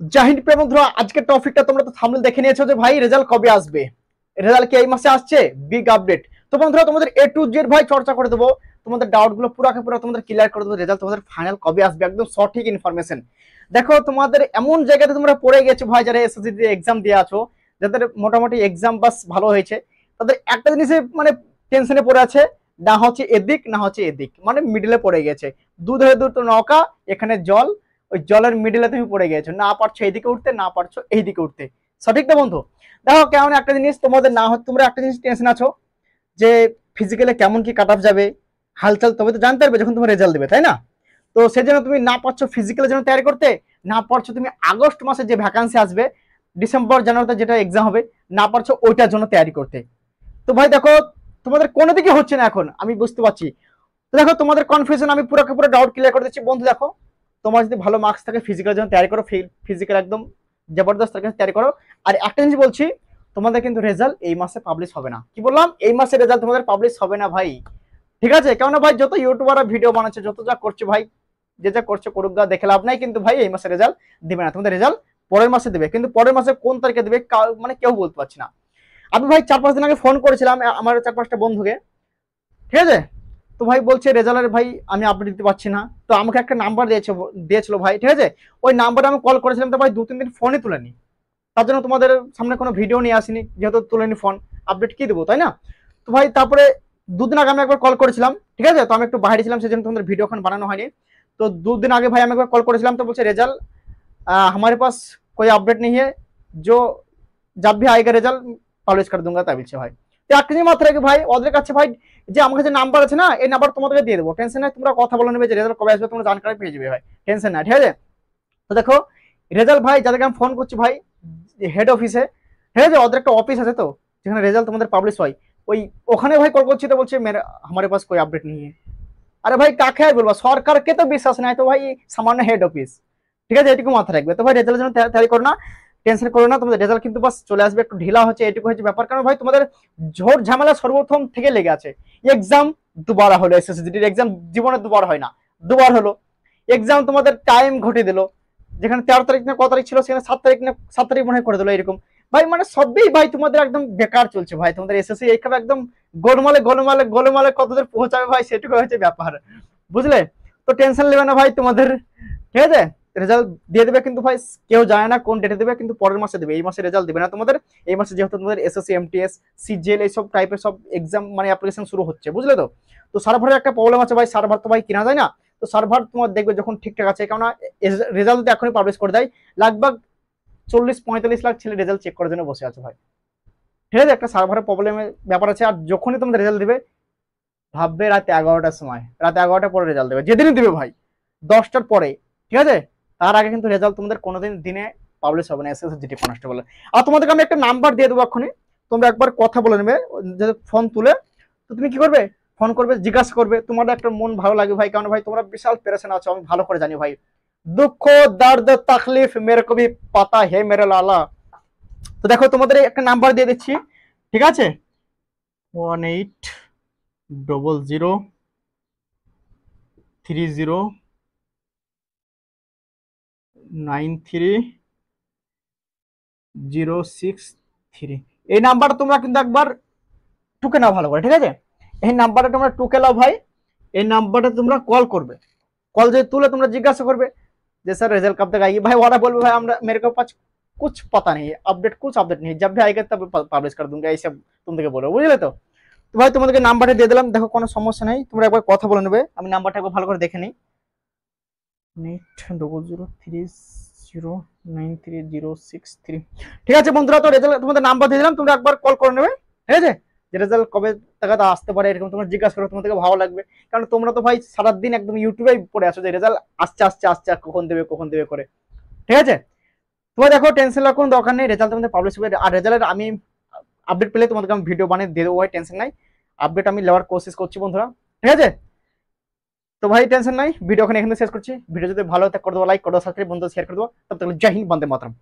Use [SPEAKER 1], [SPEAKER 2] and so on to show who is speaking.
[SPEAKER 1] জাহিদ প্রিয় বন্ধুরা, আজকের টপিকটা তোমরা তো থাম্বনেল দেখে নিয়েছো যে ভাই রেজাল্ট কবে আসবে। রেজাল্ট কি এই মাসে আসছে? Big update. তো বন্ধুরা তোমাদের এ টু জেড ভাই চর্চা করে দেবো, তোমাদের ডাউট গুলো পুরো তোমাদের ক্লিয়ার করে দেবো। রেজাল্ট তোমাদের ফাইনাল কবে আসবে, একদম সঠিক ইনফরমেশন। দেখো তোমাদের এমন জায়গাতে তোমরা পড়ে গেছো ভাই, যারা এসএসসি এক্সাম দিয়ে আছো, যাদের মোটামুটি এক্সাম বাস ভালো হয়েছে, তাদের একটা জিনিসে মানে টেনশনে পড়ে আছে, না হচ্ছে এদিক না হচ্ছে এদিক, মানে মিডলে পড়ে গেছে। দুধে দুটো নৌকা, এখানে জল, ওই জলের মিডিলে তুমি পড়ে গেছো, না পারছো এইদিকে উঠতে না পারছো এইদিকে উঠতে। সঠিক না বন্ধু? দেখো কেমন একটা জিনিস তোমাদের না হয়, তোমরা একটা জিনিস টেনশন আছো যে ফিজিক্যালে কেমন কি কাট অফ যাবে, হালচাল তবে তো জানতে পারবে যখন তুমি রেজাল্ট দেবে, তাই না? তো সেই জন্য তুমি না পারছো ফিজিক্যালের জন্য তৈরি করতে, না পারছো তুমি আগস্ট মাসে যে ভ্যাকান্সি আসবে, ডিসেম্বর জানুয়ারিতে যেটা এক্সাম হবে, না পারছো ওইটার জন্য তৈরি করতে। তো ভাই দেখো তোমাদের কোনো দিকে হচ্ছে না এখন, আমি বুঝতে পারছি। তো দেখো তোমাদের কনফিউশন আমি পুরো ডাউট ক্লিয়ার করে দিচ্ছি বন্ধু। দেখো তোমার যদি ভালো মার্কস থাকে ফিজিক্যালের জন্য তৈরি করো, ফিজিক্যাল একদম জবরদস্ত তৈরি করো। আর একটা জিনিস বলছি, তোমাদের কিন্তু রেজাল্ট এই মাসে পাবলিশ হবে না। কি বললাম? এই মাসে রেজাল্ট তোমাদের পাবলিশ হবে না ভাই, ঠিক আছে? কেননা ভাই যত ইউটিউবাররা ভিডিও বানাচ্ছে, যত যা করছে ভাই, যে যা করছে করুক, গা দেখে লাভ নাই। কিন্তু ভাই এই মাসে রেজাল্ট দিবে না, তোমাদের রেজাল্ট পরের মাসে দেবে। কিন্তু পরের মাসে কোন তারিখে দেবে মানে কেউ বলতে পারছি না। আমি ভাই 4-5 দিন আগে ফোন করেছিলাম আমার 4-5টা বন্ধুকে, ঠিক আছে? তো ভাই বলছে রেজাল্টের ভাই আমি আপডেট দিতে পারছি না। তো আমাকে একটা নাম্বার দিয়েছিল ভাই, ঠিক আছে? ওই নাম্বারে আমি কল করেছিলাম, তো ভাই 2-3 দিন ফোনই তুলেনি। তার জন্য তোমাদের সামনে কোনো ভিডিও নিয়ে আসিনি, যেহেতু তুলেনি ফোন, আপডেট কি দেবো, তাই না? তো ভাই তারপরে 2 দিন আগে আমি একবার কল করেছিলাম, ঠিক আছে? তো আমি একটু বাইরে ছিলাম, সেজন্য তোমাদের ভিডিও এখন বানানো হয়নি। তো 2 दिन আগে ভাই আমি একবার কল করেছিলাম, তো বলছে রেজাল্ট हमारे पास कोई अपडेट नहीं है, जो जब भी आएगा রেজাল্ট পাবলিশ করে दूंगा তাই বলছে ভাই। তো একটা জিনিস মাথায় রেখে ভাই, ওদের কাছে ভাই যে আমার কাছে নাম্বার আছে না, এই নাম্বার তোমাদেরকে দিয়ে দেবো, টেনশন নাই। তোমরা কথা বলে নেবে যে রেজাল্ট কবে আসবে, তোমরা জানকারি পেয়ে যাবে ভাই, টেনশন নাই, ঠিক আছে? তো দেখো রেজাল্ট ভাই যাদেরকে আমি ফোন করছি ভাই, হেড অফিসে, ঠিক আছে? ওদের একটা অফিস আছে, তো যেখানে রেজাল্ট তোমাদের পাবলিশ হয়, ওই ওখানে ভাই কল করছি, তো বলছে মেরে हमारे पास कोई अपडेट नहीं है। আরে ভাই কাকে আর বলবো, সরকারকে তো বিশ্বাস নাই, তো ভাই সামান্য হেড অফিস, ঠিক আছে? এটুকু মাথায় রাখবে। তো ভাই রেজাল্টের জন্য তৈরি করো না, টেনশন করো না, তোমাদের রেজাল্ট কিন্তু বাস চলে আসবে। একটু ঢিলা হচ্ছে, এটুকু হচ্ছে ব্যাপার। কারণ ভাই তোমাদের ঝড় ঝামেলা সর্বপ্রথম থেকে লেগে আছে। এক্সাম দুবার হলো, এসএসসির এক্সাম জীবনে দুবার হয় না, দুবার হলো। এক্সাম তোমাদের টাইম ঘটিয়ে দিল, যেখানে 13 তারিখ না কত তারিখ ছিল, সেখানে 7 তারিখ না 7 তারিখ মনে হয় করে দিল, এরকম। ভাই মানে সবই ভাই তোমাদের একদম বেকার চলছে ভাই, তোমাদের এসএসসি এইভাবে একদম গোলমালে গোলমালে গোলমালে কতদূর পৌঁছাবে ভাই, সেটুকু হচ্ছে ব্যাপার, বুঝলে? তো টেনশন নেবে না ভাই তোমাদের, ঠিক আছে? রেজাল্ট দিয়ে দেবে, কিন্তু ভাই কেউ জানে না কোন ডেটে দেবে, কিন্তু পরের মাসে দেবে, এই মাসে রেজাল্ট দেবে না তোমাদের। এই মাসে যেহেতু তোমাদের এসএসসি এমটিএস সিজিএল এইসব টাইপের সব এক্সাম মানে অ্যাপ্লিকেশন শুরু হচ্ছে, বুঝলে তো? তো সার্ভারের একটা প্রবলেম আছে ভাই, সার্ভার তো ভাই কিনা যায় না। তো সার্ভার তোমার দেখবে যখন ঠিকঠাক আছে, কেননা রেজাল্ট যদি এখনই পাবলিশ করে দেয়, লাগভাগ 40-45 লাখ ছেলে রেজাল্ট চেক করার জন্য বসে আছে ভাই, ঠিক আছে? একটা সার্ভারের প্রবলেমের ব্যাপার আছে। আর যখনই তোমাদের রেজাল্ট দিবে, ভাববে রাত 11টার সময়, রাত 11টার পরে রেজাল্ট দেবে, যেদিনই দিবে ভাই 10টার পরে, ঠিক আছে? তার আগে কিন্তু রেজাল্ট তোমাদের কোনোদিন দিনে পাবলিশ হবে না, এসএসসি জিডি কনস্টেবল। আর তোমাদেরকে আমি একটা নাম্বার দিয়ে দেবো এক্ষুনি, তোমরা একবার কথা বলে নেবে, যে ফোন তুলে। তো তুমি কি করবে? ফোন করবে, জিজ্ঞাসা করবে, তোমাদের একটা মন ভালো লাগবে ভাই, কারণ ভাই তোমরা বিশাল পেরেশান আছো, আমি ভালো করে জানি ভাই। দুঃখ দর্দ তকলিফ মেরে কবি পাতা হে মেরে লালা। তো দেখো তোমাদের একটা নাম্বার দিয়ে দিচ্ছি, ঠিক আছে? 1800309306 এই নাম্বারটা তোমরা কিন্তু একবার টুকে নাও ভালো করে, ঠিক আছে? এই নাম্বারটা তোমরা টুকে নাও ভাই। এই নাম্বারটা তোমরা কল করবে, कॉल जो तुले तुम जिज्ञासा करबे जे सर रिजल्ट कब तक आएगी, भाई वाला बोलबे भाई हमरा मेरे को पास कुछ पता नहीं है, अपडेट कुछ अपडेट नहीं, जब भी आएगा तब पब्लिश कर दूंगा, ऐसे तुम থেকে বলো, বুঝলে তো? তো ভাই তোমাদেরকে নাম্বারটা দিয়ে দিলাম, দেখো কোনো সমস্যা নাই, তোমরা একবার কথা বলে নেবে। আমি নাম্বারটা একবার ভালো করে দেখে নিই, 8003093063। ঠিক আছে বন্ধুরা, তো রেজাল্ট তোমাদের নাম্বার দিয়ে দিলাম, তোমরা একবার কল করে নেবে, ঠিক আছে? যে রেজাল্ট কবে টাকা আসতে পারে, এরকম তোমরা জিজ্ঞাসা করো, তোমাদেরকে ভালো লাগবে। কারণ তোমরা তো ভাই সারাদিন একদম ইউটিউবে পড়ে আসো যে রেজাল্ট আসছে আসছে আসছে, কখন দেবে করে, ঠিক আছে? তোমরা দেখো টেনশন নেওয়ার কোনো দরকার নেই, রেজাল্ট তোমাদের পাবলিশ হবে। আর রেজাল্টের আমি আপডেট পেলে তোমাদেরকে আমি ভিডিও বানিয়ে দিয়ে দেবো ভাই, টেনশন নাই। আপডেট আমি নেওয়ার কোশিশ করছি বন্ধুরা, ঠিক আছে? তো ভাই টেনশন নাই, ভিডিও এখানে শেষ করছি। ভিডিও যদি ভালো হয় করে দেবো লাইক, করে দেবো সাবস্ক্রাইব, বন্ধু শেয়ার করে দেবো। তব তক জয় হিন্দ, বন্দে মাতরম।